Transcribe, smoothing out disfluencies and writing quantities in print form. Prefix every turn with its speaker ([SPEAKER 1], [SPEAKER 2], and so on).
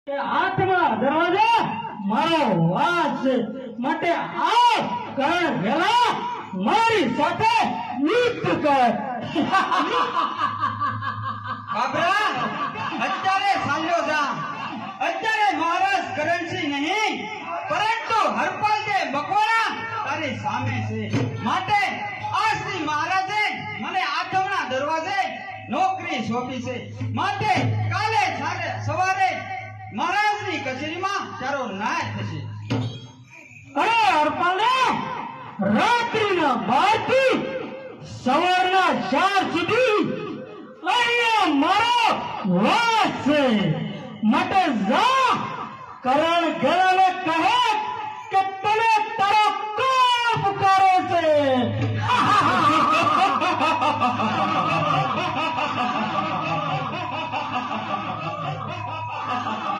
[SPEAKER 1] કે આઠમા દરવાજા મારો વાસ છે માટે આ કરણ વેલા મારી સાથે યુદ્ધ કર.
[SPEAKER 2] બાબરા અત્યારે સાંજો જા. અત્યારે મહારાજ કરણસિંહ નહીં પરંતુ હરપાલ જે બકોડા તારી સામે છે. માટે આજથી મહારાજે મને આઠમના દરવાજે નોકરી સોંપી છે. માટે કાલે સવારે મહારાજની કચેરીમાં તારો ન્યાય થશે.
[SPEAKER 1] અરે હરપાલે રાત્રિના 12 થી સવારના 4 સુધી અહીંયા મારો વાસ છે માટે જા કરણ ગેલાને કહે કે તને તારો કોણ પુકારે છે.